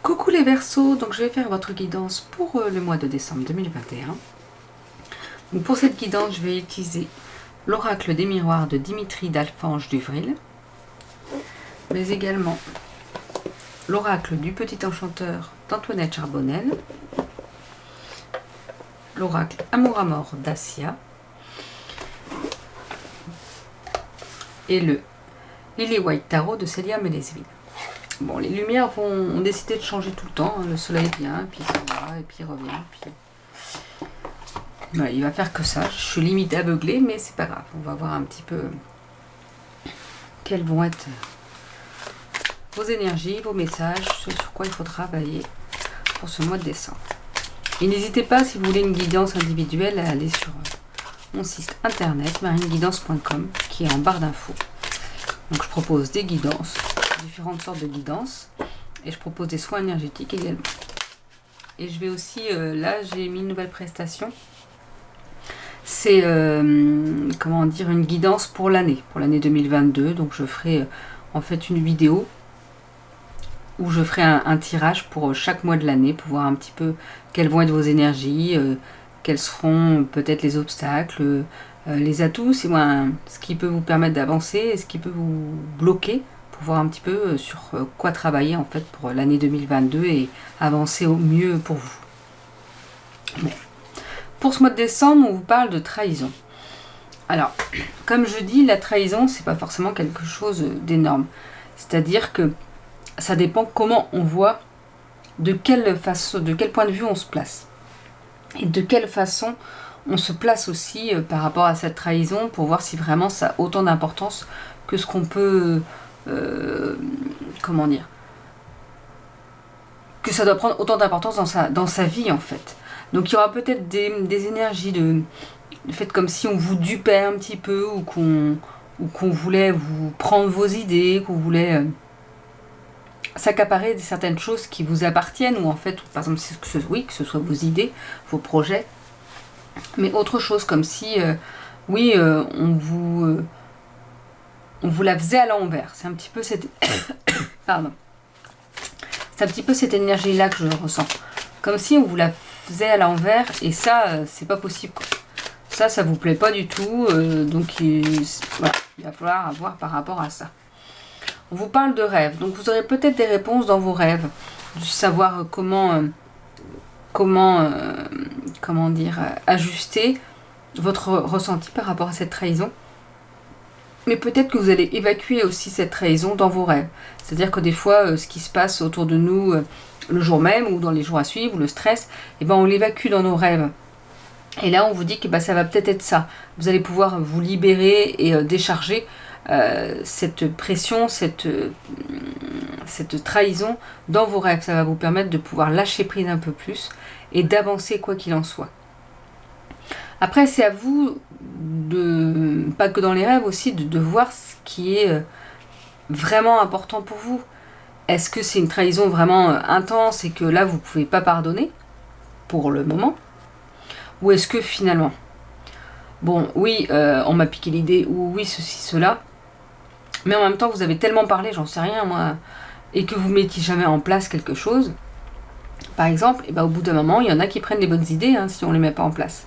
Coucou les Verseaux, donc je vais faire votre guidance pour le mois de décembre 2021. Donc pour cette guidance, je vais utiliser l'oracle des miroirs de Dimitri d'Alphonse Duvril, mais également l'oracle du petit enchanteur d'Antoinette Charbonnel, l'oracle Amour à mort d'Assia et le Lily White Tarot de Célia Mélesville. Bon, les lumières ont décidé de changer tout le temps. Le soleil vient, puis il s'en va, et puis il revient. Puis... voilà, il va faire que ça. Je suis limite aveuglée, mais c'est pas grave. On va voir un petit peu quelles vont être vos énergies, vos messages, ce sur quoi il faut travailler pour ce mois de décembre. Et n'hésitez pas, si vous voulez une guidance individuelle, à aller sur mon site internet marineguidance.com qui est en barre d'infos. Donc je propose des guidances, différentes sortes de guidances, et je propose des soins énergétiques également. Et je vais aussi, là j'ai mis une nouvelle prestation, c'est comment dire, une guidance pour l'année 2022. Donc je ferai en fait une vidéo où je ferai un tirage pour chaque mois de l'année, pour voir un petit peu quelles vont être vos énergies, quels seront peut-être les obstacles, les atouts, ce qui peut vous permettre d'avancer et ce qui peut vous bloquer, pour voir un petit peu sur quoi travailler en fait pour l'année 2022 et avancer au mieux pour vous. Mais pour ce mois de décembre, on vous parle de trahison. Alors, comme je dis, la trahison, c'est pas forcément quelque chose d'énorme. C'est-à-dire que ça dépend comment on voit, de quelle point de vue on se place. Et de quelle façon on se place aussi par rapport à cette trahison, pour voir si vraiment ça a autant d'importance que ce qu'on peut... comment dire, que ça doit prendre autant d'importance dans sa vie en fait. Donc il y aura peut-être des énergies de fait comme si on vous dupait un petit peu, ou qu'on voulait vous prendre vos idées, qu'on voulait s'accaparer de certaines choses qui vous appartiennent, ou en fait, par exemple, que ce soit vos idées, vos projets, mais autre chose, comme si on vous la faisait à l'envers. C'est un petit peu cette pardon. C'est un petit peu cette énergie-là que je ressens. Comme si on vous la faisait à l'envers, et ça, c'est pas possible, quoi. Ça vous plaît pas du tout, donc voilà, il va falloir voir par rapport à ça. On vous parle de rêves, donc vous aurez peut-être des réponses dans vos rêves, de savoir comment dire, ajuster votre ressenti par rapport à cette trahison. Mais peut-être que vous allez évacuer aussi cette trahison dans vos rêves. C'est-à-dire que des fois, ce qui se passe autour de nous le jour même, ou dans les jours à suivre, ou le stress, on l'évacue dans nos rêves. Et là, on vous dit que ça va peut-être être ça. Vous allez pouvoir vous libérer et décharger cette pression, cette trahison dans vos rêves. Ça va vous permettre de pouvoir lâcher prise un peu plus et d'avancer quoi qu'il en soit. Après, c'est à vous, pas que dans les rêves aussi, de voir ce qui est vraiment important pour vous. Est-ce que c'est une trahison vraiment intense et que là, vous ne pouvez pas pardonner pour le moment? Ou est-ce que finalement, bon, oui, on m'a piqué l'idée, ou oui, ceci, cela, mais en même temps, vous avez tellement parlé, j'en sais rien, moi, et que vous ne mettiez jamais en place quelque chose, par exemple, au bout d'un moment, il y en a qui prennent des bonnes idées si on ne les met pas en place.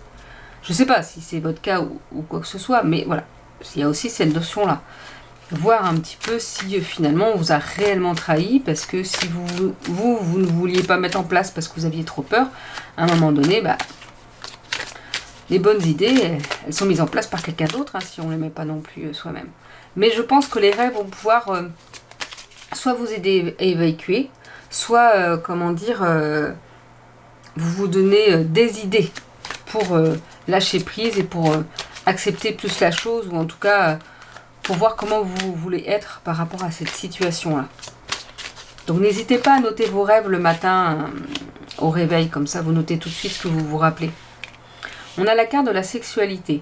Je ne sais pas si c'est votre cas ou quoi que ce soit, mais voilà, il y a aussi cette notion-là. Voir un petit peu si finalement on vous a réellement trahi, parce que si vous ne vouliez pas mettre en place parce que vous aviez trop peur, à un moment donné, les bonnes idées, elles sont mises en place par quelqu'un d'autre, si on ne les met pas non plus soi-même. Mais je pense que les rêves vont pouvoir soit vous aider à évacuer, soit, vous donner des idées pour lâcher prise et pour accepter plus la chose, ou en tout cas pour voir comment vous voulez être par rapport à cette situation-là. Donc n'hésitez pas à noter vos rêves le matin au réveil, comme ça vous notez tout de suite ce que vous vous rappelez. On a la carte de la sexualité.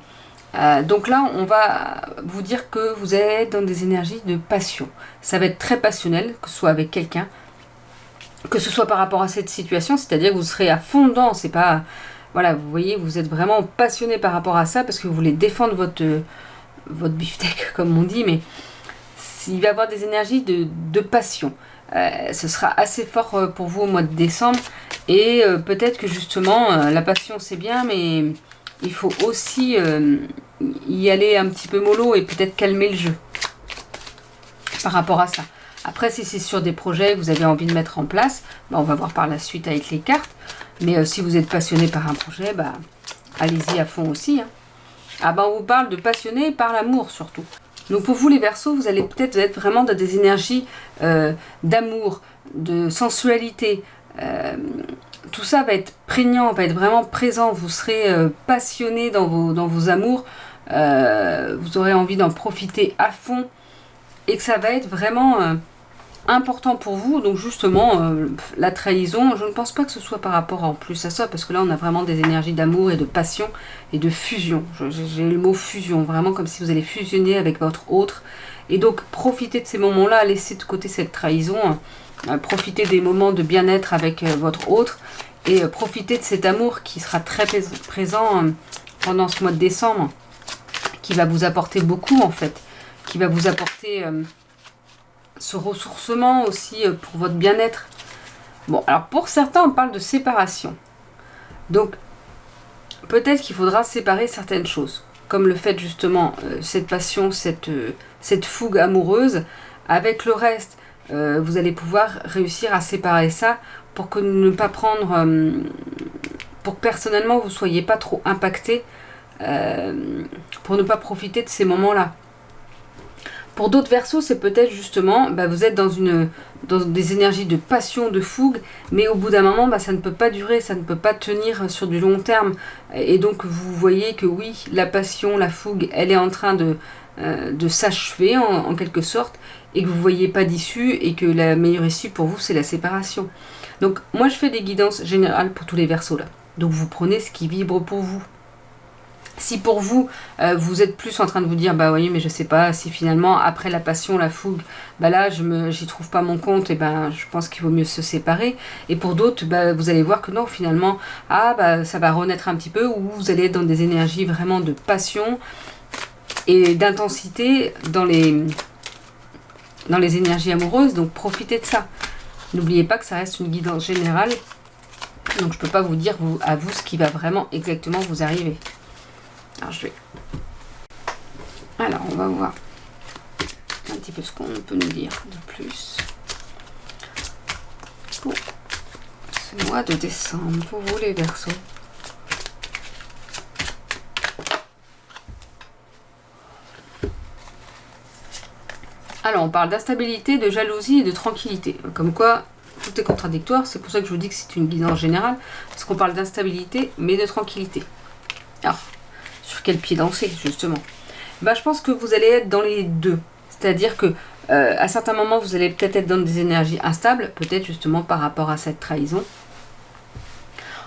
Donc là, on va vous dire que vous êtes dans des énergies de passion. Ça va être très passionnel, que ce soit avec quelqu'un, que ce soit par rapport à cette situation, c'est-à-dire que vous serez à fond dedans. C'est pas, voilà, vous voyez, vous êtes vraiment passionné par rapport à ça, parce que vous voulez défendre votre beefsteak, comme on dit, mais il va y avoir des énergies de passion. ce sera assez fort pour vous au mois de décembre. Et peut-être que justement, la passion c'est bien, mais il faut aussi y aller un petit peu mollo et peut-être calmer le jeu par rapport à ça. Après, si c'est sur des projets que vous avez envie de mettre en place, on va voir par la suite avec les cartes. Mais si vous êtes passionné par un projet, allez-y à fond aussi. Ah on vous parle de passionné par l'amour surtout. Donc pour vous les Verseaux, vous allez peut-être être vraiment dans des énergies d'amour, de sensualité. Tout ça va être prégnant, va être vraiment présent. Vous serez passionné dans vos amours. Vous aurez envie d'en profiter à fond. Et que ça va être vraiment important pour vous. Donc justement, la trahison, je ne pense pas que ce soit par rapport en plus à ça, parce que là on a vraiment des énergies d'amour et de passion et de fusion. J'ai le mot fusion, vraiment comme si vous allez fusionner avec votre autre. Et donc profitez de ces moments-là, laissez de côté cette trahison, profitez des moments de bien-être avec votre autre, et profitez de cet amour qui sera très présent pendant ce mois de décembre, qui va vous apporter beaucoup en fait, qui va vous apporter ce ressourcement aussi pour votre bien-être. Bon, alors pour certains, on parle de séparation. Donc, peut-être qu'il faudra séparer certaines choses, comme le fait justement, cette passion, cette fougue amoureuse, avec le reste. Vous allez pouvoir réussir à séparer ça pour que ne pas prendre... pour que personnellement, vous ne soyez pas trop impacté, pour ne pas profiter de ces moments-là. Pour d'autres Verseaux, c'est peut-être justement, vous êtes dans des énergies de passion, de fougue, mais au bout d'un moment, ça ne peut pas durer, ça ne peut pas tenir sur du long terme. Et donc, vous voyez que oui, la passion, la fougue, elle est en train de s'achever en quelque sorte, et que vous ne voyez pas d'issue, et que la meilleure issue pour vous, c'est la séparation. Donc, moi, je fais des guidances générales pour tous les Verseaux là. Donc, vous prenez ce qui vibre pour vous. Si pour vous, vous êtes plus en train de vous dire, oui, mais je sais pas, si finalement, après la passion, la fougue, là, j'y trouve pas mon compte, et je pense qu'il vaut mieux se séparer. Et pour d'autres, vous allez voir que non, finalement, ça va renaître un petit peu, ou vous allez être dans des énergies vraiment de passion et d'intensité dans les énergies amoureuses, donc profitez de ça. N'oubliez pas que ça reste une guidance générale, donc je peux pas vous dire à vous ce qui va vraiment exactement vous arriver. Alors, on va voir un petit peu ce qu'on peut nous dire de plus pour ce mois de décembre, pour vous les Verseaux. Alors, on parle d'instabilité, de jalousie et de tranquillité. Comme quoi, tout est contradictoire. C'est pour ça que je vous dis que c'est une guidance générale, parce qu'on parle d'instabilité, mais de tranquillité. Alors, sur quel pied danser, justement? Je pense que vous allez être dans les deux. C'est-à-dire que à certains moments, vous allez peut-être être dans des énergies instables, peut-être justement par rapport à cette trahison.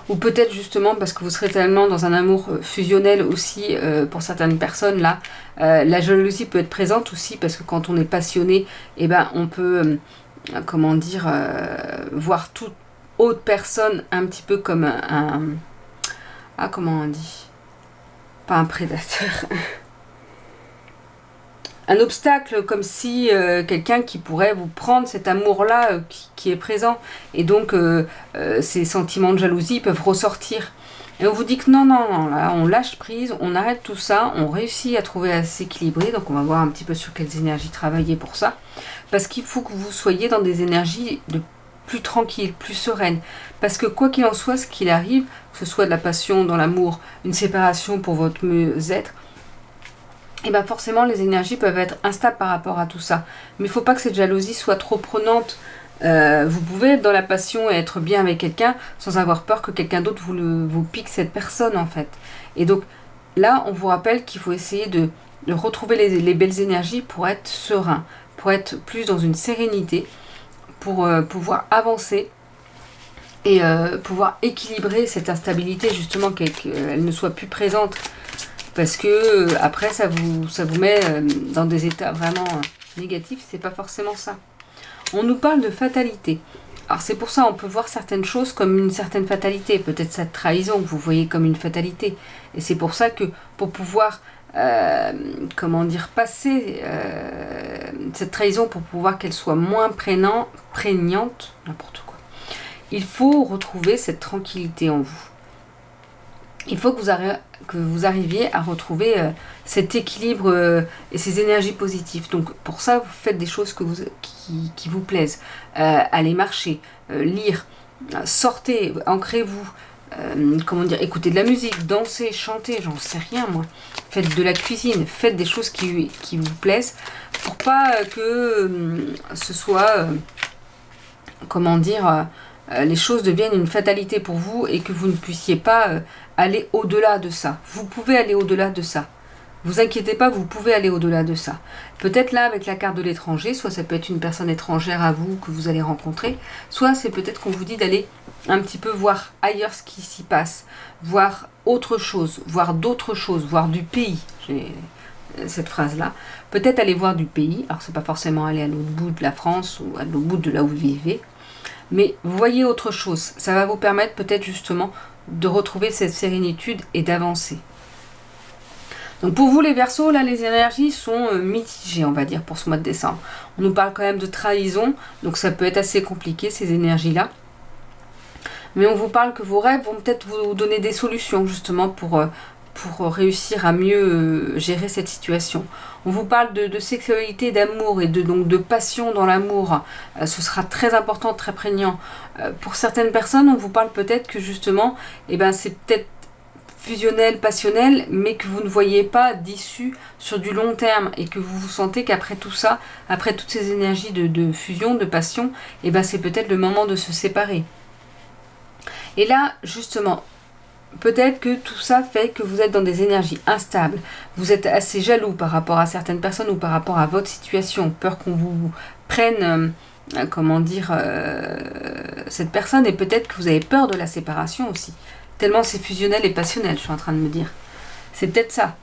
Ou peut-être justement parce que vous serez tellement dans un amour fusionnel aussi pour certaines personnes là. La jalousie peut être présente aussi parce que quand on est passionné, on peut, voir toute autre personne un petit peu comme comment on dit? Pas un prédateur. Un obstacle, comme si quelqu'un qui pourrait vous prendre cet amour-là qui est présent. Et donc, ces sentiments de jalousie peuvent ressortir. Et on vous dit que non, là, on lâche prise, on arrête tout ça, on réussit à trouver à s'équilibrer. Donc, on va voir un petit peu sur quelles énergies travailler pour ça. Parce qu'il faut que vous soyez dans des énergies de plus tranquilles, plus sereines. Parce que quoi qu'il en soit, ce qu'il arrive, que ce soit de la passion, dans l'amour, une séparation pour votre mieux-être, forcément les énergies peuvent être instables par rapport à tout ça. Mais il ne faut pas que cette jalousie soit trop prenante. Vous pouvez être dans la passion et être bien avec quelqu'un sans avoir peur que quelqu'un d'autre vous pique cette personne en fait. Et donc là, on vous rappelle qu'il faut essayer de retrouver les belles énergies pour être serein, pour être plus dans une sérénité, pour pouvoir avancer et pouvoir équilibrer cette instabilité justement, qu'elle ne soit plus présente. Parce que après ça vous met dans des états vraiment négatifs, c'est pas forcément ça. On nous parle de fatalité. Alors c'est pour ça on peut voir certaines choses comme une certaine fatalité, peut-être cette trahison que vous voyez comme une fatalité. Et c'est pour ça que pour pouvoir comment dire, passer cette trahison pour pouvoir qu'elle soit moins prégnante, n'importe quoi. Il faut retrouver cette tranquillité en vous. Il faut que vous arriviez à retrouver cet équilibre et ces énergies positives. Donc pour ça, vous faites des choses qui vous plaisent. Allez marcher, lire, sortez, ancrez-vous, comment dire, écoutez de la musique, dansez, chantez, j'en sais rien moi. Faites de la cuisine, faites des choses qui vous plaisent pour pas que ce soit, comment dire, les choses deviennent une fatalité pour vous et que vous ne puissiez pas aller au-delà de ça. Vous pouvez aller au-delà de ça. Vous inquiétez pas, vous pouvez aller au-delà de ça. Peut-être là, avec la carte de l'étranger, soit ça peut être une personne étrangère à vous que vous allez rencontrer, soit c'est peut-être qu'on vous dit d'aller un petit peu voir ailleurs ce qui s'y passe, voir autre chose, voir d'autres choses, voir du pays. J'ai cette phrase-là. Peut-être aller voir du pays. Alors, c'est pas forcément aller à l'autre bout de la France ou à l'autre bout de là où vous vivez. Mais voyez autre chose. Ça va vous permettre peut-être justement de retrouver cette sérénitude et d'avancer. Donc pour vous les Verseaux, là les énergies sont mitigées, on va dire, pour ce mois de décembre. On nous parle quand même de trahison, donc ça peut être assez compliqué ces énergies-là. Mais on vous parle que vos rêves vont peut-être vous donner des solutions justement pour réussir à mieux gérer cette situation. On vous parle de sexualité, d'amour et donc de passion dans l'amour. Ce sera très important, très prégnant. Pour certaines personnes, on vous parle peut-être que justement, c'est peut-être fusionnel, passionnel, mais que vous ne voyez pas d'issue sur du long terme et que vous vous sentez qu'après tout ça, après toutes ces énergies de fusion, de passion, c'est peut-être le moment de se séparer. Et là, justement, peut-être que tout ça fait que vous êtes dans des énergies instables. Vous êtes assez jaloux par rapport à certaines personnes ou par rapport à votre situation. Peur qu'on vous prenne, cette personne. Et peut-être que vous avez peur de la séparation aussi. Tellement c'est fusionnel et passionnel, je suis en train de me dire. C'est peut-être ça.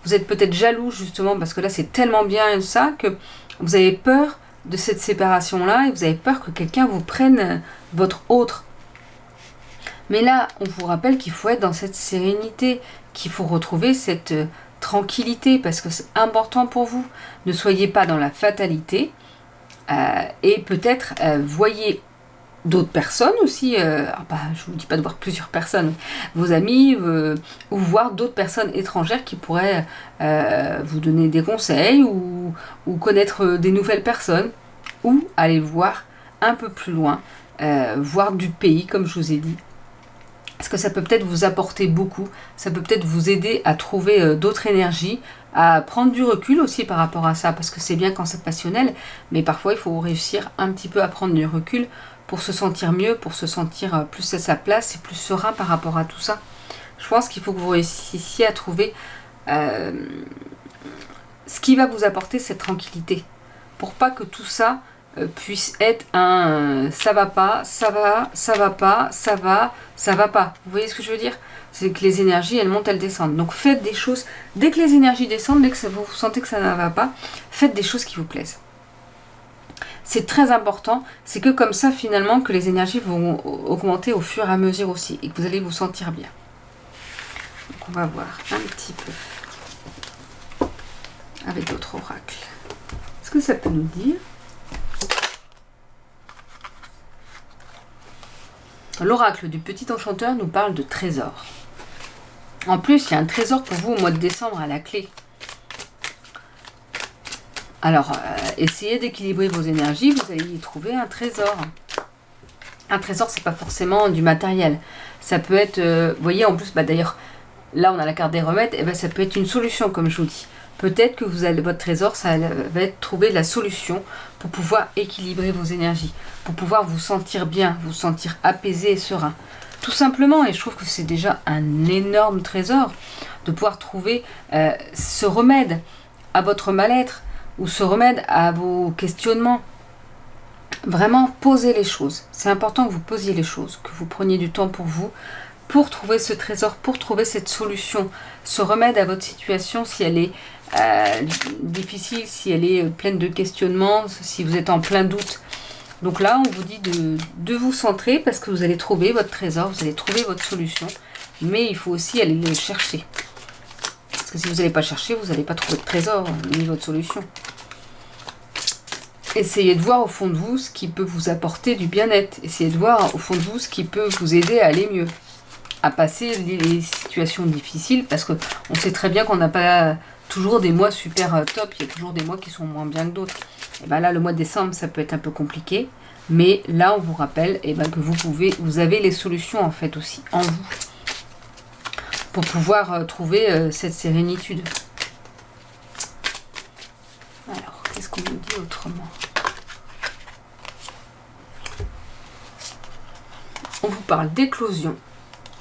Vous êtes peut-être jaloux justement parce que là c'est tellement bien ça que vous avez peur de cette séparation-là et vous avez peur que quelqu'un vous prenne votre autre. Mais là, on vous rappelle qu'il faut être dans cette sérénité, qu'il faut retrouver cette tranquillité, parce que c'est important pour vous. Ne soyez pas dans la fatalité, et peut-être voyez d'autres personnes aussi, je ne vous dis pas de voir plusieurs personnes, vos amis, ou voir d'autres personnes étrangères qui pourraient vous donner des conseils, ou connaître des nouvelles personnes, ou aller voir un peu plus loin, voir du pays, comme je vous ai dit. Parce que ça peut peut-être vous apporter beaucoup, ça peut peut-être vous aider à trouver d'autres énergies, à prendre du recul aussi par rapport à ça, parce que c'est bien quand c'est passionnel, mais parfois il faut réussir un petit peu à prendre du recul pour se sentir mieux, pour se sentir plus à sa place et plus serein par rapport à tout ça. Je pense qu'il faut que vous réussissiez à trouver ce qui va vous apporter cette tranquillité, pour pas que tout ça puisse être un ça va pas, ça va, ça va pas, ça va, ça va pas. Vous voyez ce que je veux dire? C'est que les énergies, elles montent, elles descendent. Donc faites des choses, dès que les énergies descendent, dès que vous sentez que ça ne va pas, faites des choses qui vous plaisent. C'est très important, c'est que comme ça finalement que les énergies vont augmenter au fur et à mesure aussi et que vous allez vous sentir bien. Donc on va voir un petit peu avec d'autres oracles. Est-ce que ça peut nous dire? L'oracle du petit enchanteur nous parle de trésor. En plus, il y a un trésor pour vous au mois de décembre à la clé. Alors, essayez d'équilibrer vos énergies, vous allez y trouver un trésor. Un trésor, c'est pas forcément du matériel. Ça peut être, vous voyez, en plus, d'ailleurs, là on a la carte des remèdes, et ça peut être une solution, comme je vous dis. Peut-être que votre trésor, ça va être trouver la solution pour pouvoir équilibrer vos énergies, pour pouvoir vous sentir bien, vous sentir apaisé et serein. Tout simplement, et je trouve que c'est déjà un énorme trésor de pouvoir trouver ce remède à votre mal-être ou ce remède à vos questionnements. Vraiment, posez les choses. C'est important que vous posiez les choses, que vous preniez du temps pour vous, pour trouver ce trésor, pour trouver cette solution, ce remède à votre situation si elle est difficile, si elle est pleine de questionnements, si vous êtes en plein doute. Donc là, on vous dit de vous centrer parce que vous allez trouver votre trésor, vous allez trouver votre solution, mais il faut aussi aller le chercher. Parce que si vous n'allez pas chercher, vous n'allez pas trouver de trésor ni votre solution. Essayez de voir au fond de vous ce qui peut vous apporter du bien-être. Essayez de voir au fond de vous ce qui peut vous aider à aller mieux. À passer les situations difficiles. Parce qu'on sait très bien qu'on n'a pas toujours des mois super top. Il y a toujours des mois qui sont moins bien que d'autres. Et bien là, le mois de décembre, ça peut être un peu compliqué. Mais là, on vous rappelle que vous avez les solutions en fait aussi en vous. Pour pouvoir trouver cette sérénitude. Alors, qu'est-ce qu'on nous dit autrement? On vous parle d'éclosion,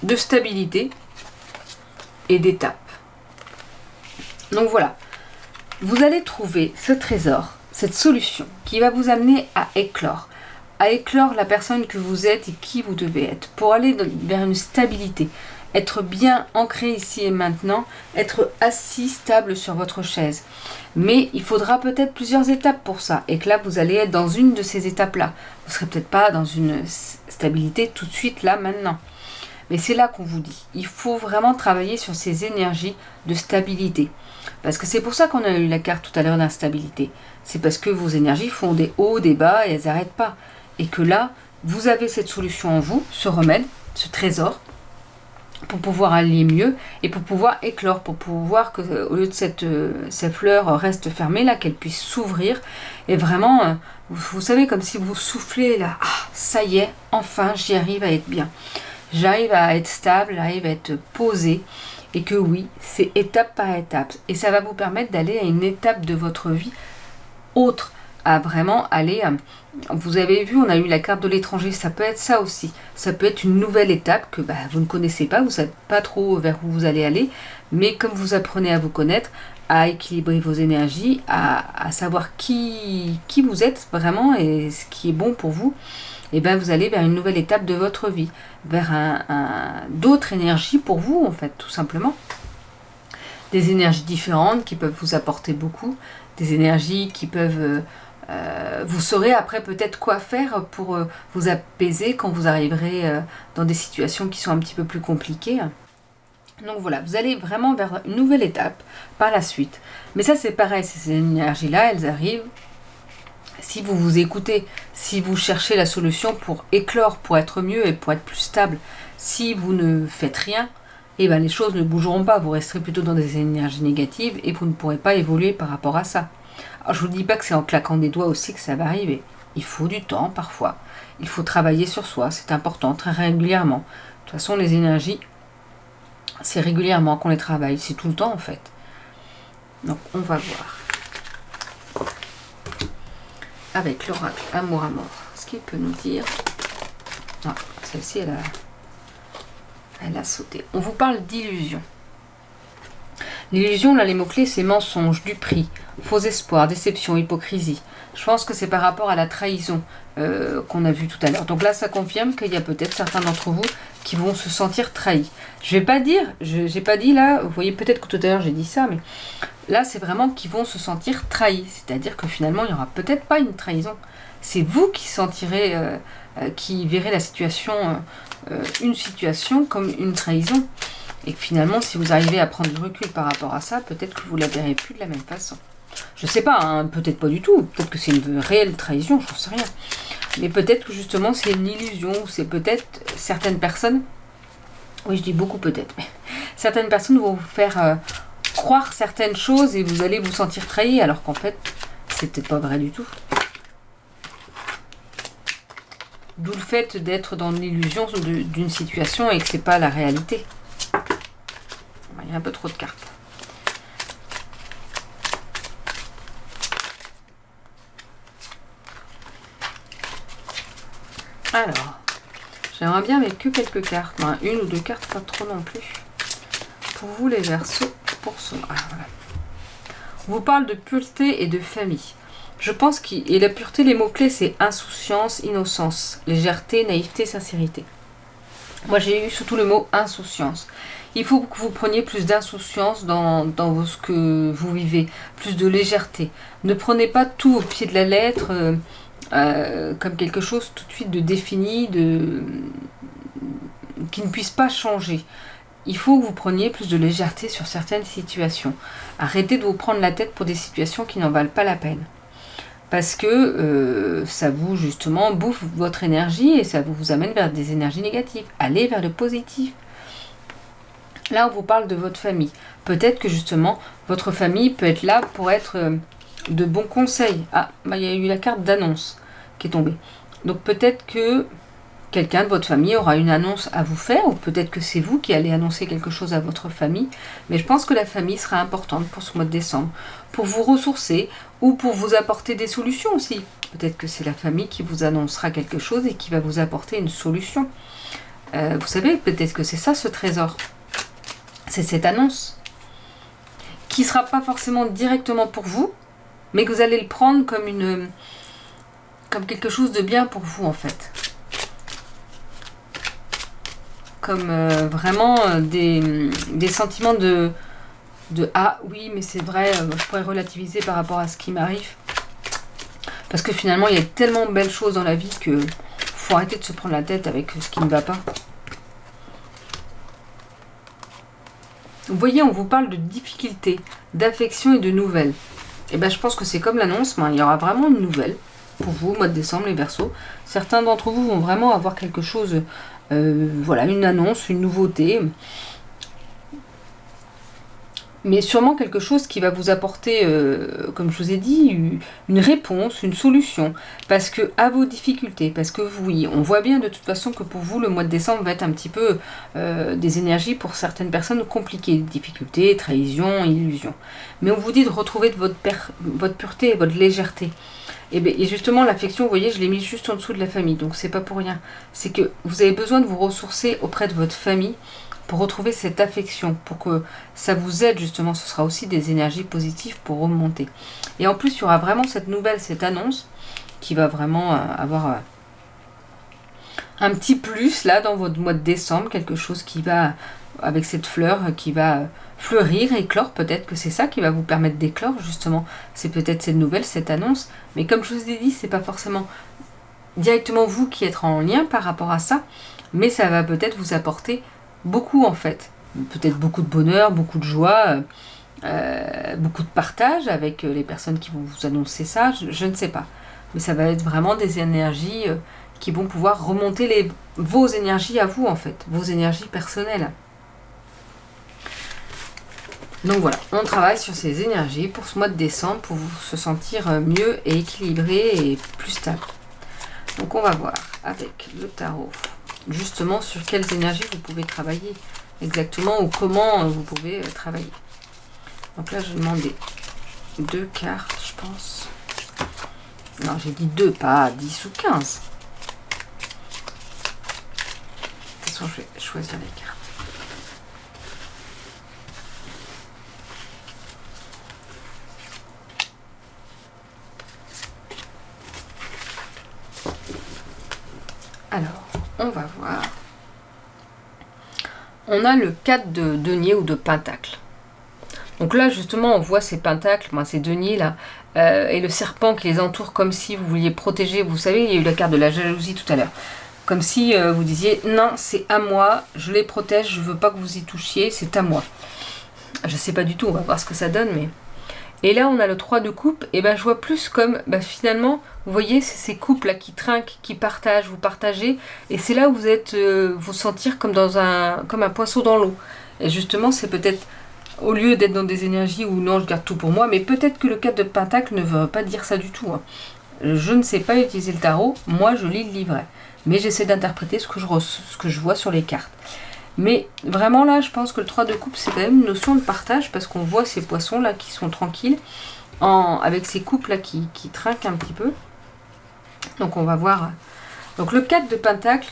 de stabilité et d'étape. Donc voilà, vous allez trouver ce trésor, cette solution qui va vous amener à éclore la personne que vous êtes et qui vous devez être, pour aller vers une stabilité. Être bien ancré ici et maintenant, être assis stable sur votre chaise. Mais il faudra peut-être plusieurs étapes pour ça, et que là vous allez être dans une de ces étapes-là. Vous ne serez peut-être pas dans une stabilité tout de suite là, maintenant. Mais c'est là qu'on vous dit, il faut vraiment travailler sur ces énergies de stabilité. Parce que c'est pour ça qu'on a eu la carte tout à l'heure d'instabilité. C'est parce que vos énergies font des hauts, des bas, et elles n'arrêtent pas. Et que là, vous avez cette solution en vous, ce remède, ce trésor, pour pouvoir aller mieux et pour pouvoir éclore, pour pouvoir que au lieu de cette fleur reste fermée là, qu'elle puisse s'ouvrir et vraiment, vous savez, comme si vous soufflez là, ah, ça y est, enfin j'y arrive à être bien, j'arrive à être stable, j'arrive à être posée, et que oui, c'est étape par étape et ça va vous permettre d'aller à une étape de votre vie autre, à vraiment aller vous avez vu, on a eu la carte de l'étranger, ça peut être ça aussi. Ça peut être une nouvelle étape que vous ne connaissez pas, vous ne savez pas trop vers où vous allez aller, mais comme vous apprenez à vous connaître, à équilibrer vos énergies, à savoir qui vous êtes vraiment et ce qui est bon pour vous, et vous allez vers une nouvelle étape de votre vie, vers d'autres énergies pour vous en fait, tout simplement. Des énergies différentes qui peuvent vous apporter beaucoup, des énergies qui peuvent... vous saurez après peut-être quoi faire pour vous apaiser quand vous arriverez dans des situations qui sont un petit peu plus compliquées. Donc voilà, vous allez vraiment vers une nouvelle étape par la suite. Mais ça c'est pareil, ces énergies-là, elles arrivent si vous vous écoutez, si vous cherchez la solution pour éclore, pour être mieux et pour être plus stable. Si vous ne faites rien, les choses ne bougeront pas, vous resterez plutôt dans des énergies négatives et vous ne pourrez pas évoluer par rapport à ça. Alors, je ne vous dis pas que c'est en claquant des doigts aussi que ça va arriver. Il faut du temps parfois. Il faut travailler sur soi, c'est important, très régulièrement. De toute façon, les énergies, c'est régulièrement qu'on les travaille. C'est tout le temps en fait. Donc, on va voir. Avec l'oracle Amour à mort, ce qu'il peut nous dire. Ah, celle-ci, elle a sauté. On vous parle d'illusion. L'illusion, là, les mots-clés, c'est mensonge, duperie, faux espoir, déception, hypocrisie. Je pense que c'est par rapport à la trahison qu'on a vu tout à l'heure. Donc là, ça confirme qu'il y a peut-être certains d'entre vous qui vont se sentir trahis. Je vais pas dire, j'ai pas dit là, vous voyez peut-être que tout à l'heure j'ai dit ça, mais là, c'est vraiment qu'ils vont se sentir trahis. C'est-à-dire que finalement, il n'y aura peut-être pas une trahison. C'est vous qui sentirez, qui verrez la situation, une situation comme une trahison. Et que finalement, si vous arrivez à prendre du recul par rapport à ça, peut-être que vous ne la verrez plus de la même façon. Je sais pas, hein, peut-être pas du tout. Peut-être que c'est une réelle trahison, j'en sais rien. Mais peut-être que justement, c'est une illusion. C'est peut-être certaines personnes... Oui, je dis beaucoup peut-être. Mais certaines personnes vont vous faire croire certaines choses et vous allez vous sentir trahi, alors qu'en fait, c'est peut-être pas vrai du tout. D'où le fait d'être dans l'illusion d'une situation et que c'est pas la réalité. Il y a un peu trop de cartes. Alors, j'aimerais bien avec que quelques cartes. Une ou deux cartes, pas trop non plus. Pour vous les Verseaux, pour ce... Ah, voilà. On vous parle de pureté et de famille. Je pense et la pureté, les mots-clés, c'est insouciance, innocence, légèreté, naïveté, sincérité. Moi, j'ai eu surtout le mot insouciance. Il faut que vous preniez plus d'insouciance dans ce que vous vivez, plus de légèreté. Ne prenez pas tout au pied de la lettre comme quelque chose tout de suite de défini, qui ne puisse pas changer. il faut que vous preniez plus de légèreté sur certaines situations. Arrêtez de vous prendre la tête pour des situations qui n'en valent pas la peine. Parce que ça vous, justement, bouffe votre énergie et ça vous amène vers des énergies négatives. Allez vers le positif. Là, on vous parle de votre famille. Peut-être que, justement, votre famille peut être là pour être de bons conseils. Ah, il y a eu la carte d'annonce qui est tombée. Donc, peut-être que quelqu'un de votre famille aura une annonce à vous faire, ou peut-être que c'est vous qui allez annoncer quelque chose à votre famille. Mais je pense que la famille sera importante pour ce mois de décembre, pour vous ressourcer ou pour vous apporter des solutions aussi. Peut-être que c'est la famille qui vous annoncera quelque chose et qui va vous apporter une solution. Vous savez, peut-être que c'est ça ce trésor. C'est cette annonce qui ne sera pas forcément directement pour vous, mais que vous allez le prendre comme quelque chose de bien pour vous en fait. Comme vraiment des sentiments de ah oui mais c'est vrai, je pourrais relativiser par rapport à ce qui m'arrive, parce que finalement il y a tellement de belles choses dans la vie que faut arrêter de se prendre la tête avec ce qui ne va pas. Vous voyez, on vous parle de difficultés, d'affection et de nouvelles. Et bien je pense que c'est comme l'annonce, mais il y aura vraiment une nouvelle pour vous au mois de décembre les Verseaux. Certains d'entre vous vont vraiment avoir quelque chose, voilà, une annonce, une nouveauté, mais sûrement quelque chose qui va vous apporter, comme je vous ai dit, une réponse, une solution, parce que à vos difficultés, parce que oui, on voit bien de toute façon que pour vous le mois de décembre va être un petit peu des énergies pour certaines personnes compliquées, difficultés, trahison, illusions. Mais on vous dit de retrouver de votre pureté et votre légèreté. Et justement, l'affection, vous voyez, je l'ai mis juste en dessous de la famille, donc c'est pas pour rien. C'est que vous avez besoin de vous ressourcer auprès de votre famille pour retrouver cette affection, pour que ça vous aide justement. Ce sera aussi des énergies positives pour remonter. Et en plus, il y aura vraiment cette nouvelle, cette annonce, qui va vraiment avoir un petit plus là dans votre mois de décembre, quelque chose qui va, avec cette fleur, qui va fleurir, éclore. Peut-être que c'est ça qui va vous permettre d'éclore justement. C'est peut-être cette nouvelle, cette annonce. Mais comme je vous ai dit, c'est pas forcément directement vous qui êtes en lien par rapport à ça, mais ça va peut-être vous apporter beaucoup en fait. Peut-être beaucoup de bonheur, beaucoup de joie, beaucoup de partage avec les personnes qui vont vous annoncer ça, je ne sais pas. Mais ça va être vraiment des énergies qui vont pouvoir remonter vos énergies à vous en fait, vos énergies personnelles. Donc voilà, on travaille sur ces énergies pour ce mois de décembre, pour vous se sentir mieux et équilibré et plus stable. Donc on va voir avec le tarot, justement sur quelles énergies vous pouvez travailler exactement, ou comment vous pouvez travailler. Donc là je vais demander 2 cartes, je pense. Non, j'ai dit 2, pas 10 ou 15. De toute façon, je vais choisir les cartes. Alors, on va voir. On a le 4 de denier ou de pentacle. Donc là, justement, on voit ces pentacles, ces deniers là, et le serpent qui les entoure, comme si vous vouliez protéger. Vous savez, il y a eu la carte de la jalousie tout à l'heure. Comme si vous disiez, non, c'est à moi, je les protège, je veux pas que vous y touchiez, c'est à moi. Je sais pas du tout, on va voir ce que ça donne, mais... Et là, on a le 3 de coupe, et ben je vois plus comme, finalement, vous voyez, c'est ces couples là qui trinquent, qui partagent, vous partagez, et c'est là où vous êtes, vous sentir comme comme un poisson dans l'eau. Et justement, c'est peut-être, au lieu d'être dans des énergies où non, je garde tout pour moi, mais peut-être que le 4 de pentacle ne veut pas dire ça du tout. Hein. Je ne sais pas utiliser le tarot, moi je lis le livret, mais j'essaie d'interpréter ce que je vois sur les cartes. Mais vraiment là, je pense que le 3 de coupe, c'est quand même une notion de partage, parce qu'on voit ces poissons là qui sont tranquilles, avec ces couples là qui trinquent un petit peu. Donc on va voir. Donc le 4 de pentacle,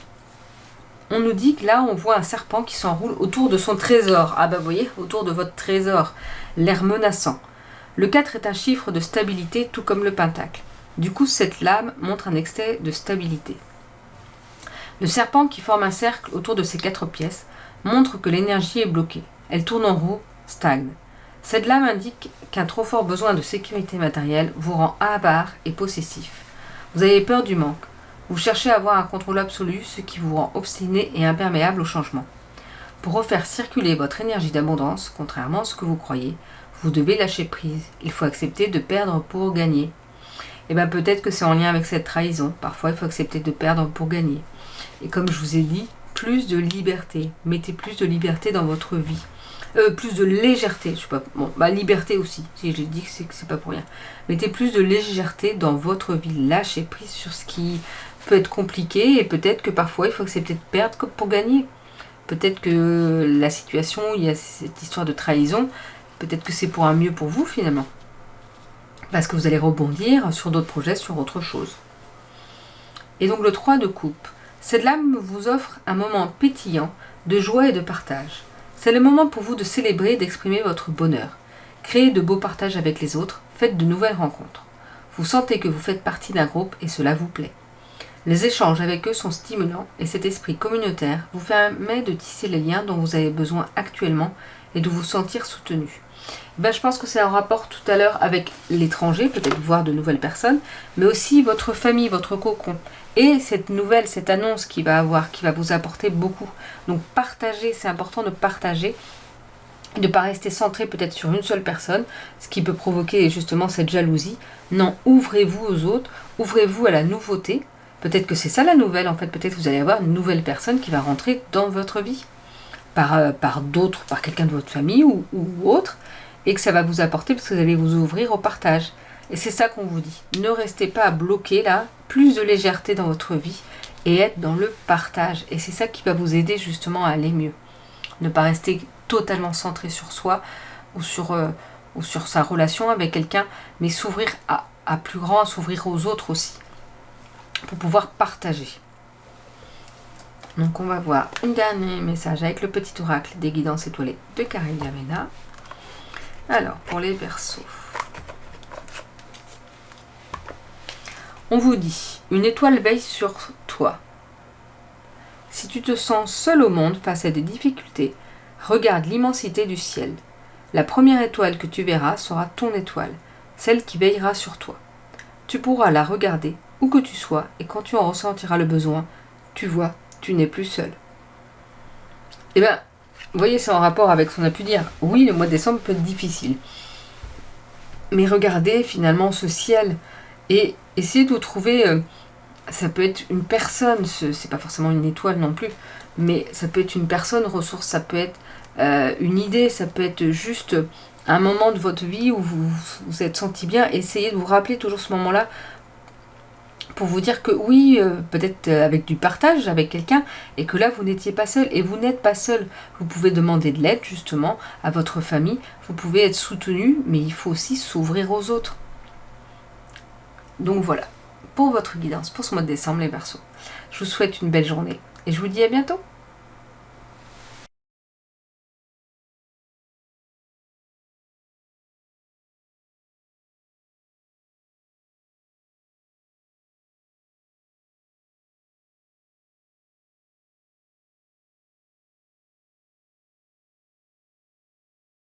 on nous dit que là, on voit un serpent qui s'enroule autour de son trésor. Ah bah vous voyez, autour de votre trésor, l'air menaçant. Le 4 est un chiffre de stabilité, tout comme le pentacle. Du coup, cette lame montre un excès de stabilité. Le serpent qui forme un cercle autour de ces 4 pièces montre que l'énergie est bloquée. Elle tourne en roue, stagne. Cette lame indique qu'un trop fort besoin de sécurité matérielle vous rend avare et possessif. Vous avez peur du manque. Vous cherchez à avoir un contrôle absolu, ce qui vous rend obstiné et imperméable au changement. Pour refaire circuler votre énergie d'abondance, contrairement à ce que vous croyez, vous devez lâcher prise. Il faut accepter de perdre pour gagner. Et bien peut-être que c'est en lien avec cette trahison. Parfois, il faut accepter de perdre pour gagner. Et comme je vous ai dit, plus de liberté. Mettez plus de liberté dans votre vie. Plus de légèreté. Je sais pas. Bon, liberté aussi. Si j'ai dit que c'est pas pour rien. Mettez plus de légèreté dans votre vie. Lâchez prise sur ce qui peut être compliqué. Et peut-être que parfois, il faut accepter de perdre pour gagner. Peut-être que la situation, il y a cette histoire de trahison. Peut-être que c'est pour un mieux pour vous finalement. Parce que vous allez rebondir sur d'autres projets, sur autre chose. Et donc le 3 de coupe. Cette lame vous offre un moment pétillant de joie et de partage. C'est le moment pour vous de célébrer et d'exprimer votre bonheur. Créez de beaux partages avec les autres, faites de nouvelles rencontres. Vous sentez que vous faites partie d'un groupe et cela vous plaît. Les échanges avec eux sont stimulants et cet esprit communautaire vous permet de tisser les liens dont vous avez besoin actuellement et de vous sentir soutenu. Je pense que c'est un rapport tout à l'heure avec l'étranger, peut-être voir de nouvelles personnes, mais aussi votre famille, votre cocon. Et cette nouvelle, cette annonce qui va vous apporter beaucoup. Donc partagez, c'est important de partager, de ne pas rester centré peut-être sur une seule personne, ce qui peut provoquer justement cette jalousie. Non, ouvrez-vous aux autres, ouvrez-vous à la nouveauté. Peut-être que c'est ça la nouvelle, en fait, peut-être que vous allez avoir une nouvelle personne qui va rentrer dans votre vie, par d'autres, par quelqu'un de votre famille ou autre, et que ça va vous apporter parce que vous allez vous ouvrir au partage. Et c'est ça qu'on vous dit. Ne restez pas bloqué là, plus de légèreté dans votre vie et être dans le partage. Et c'est ça qui va vous aider justement à aller mieux. Ne pas rester totalement centré sur soi ou sur sa relation avec quelqu'un, mais s'ouvrir à plus grand, s'ouvrir aux autres aussi, pour pouvoir partager. Donc on va voir un dernier message avec le petit oracle des guidances étoilées de Karine Yamena. Alors, pour les Verseaux. On vous dit, une étoile veille sur toi. Si tu te sens seul au monde face à des difficultés, regarde l'immensité du ciel. La première étoile que tu verras sera ton étoile, celle qui veillera sur toi. Tu pourras la regarder où que tu sois et quand tu en ressentiras le besoin, tu vois, tu n'es plus seul. Eh bien, vous voyez, c'est en rapport avec ce qu'on a pu dire. Oui, le mois de décembre peut être difficile. Mais regardez finalement ce ciel et essayez de vous trouver, ça peut être une personne, c'est pas forcément une étoile non plus, mais ça peut être une personne ressource, ça peut être une idée, ça peut être juste un moment de votre vie où vous vous êtes senti bien. Essayez de vous rappeler toujours ce moment-là pour vous dire que oui, peut-être avec du partage avec quelqu'un, et que là vous n'étiez pas seul, et vous n'êtes pas seul. Vous pouvez demander de l'aide justement à votre famille, vous pouvez être soutenu, mais il faut aussi s'ouvrir aux autres. Donc voilà, pour votre guidance, pour ce mois de décembre les Verseaux. Je vous souhaite une belle journée, et je vous dis à bientôt.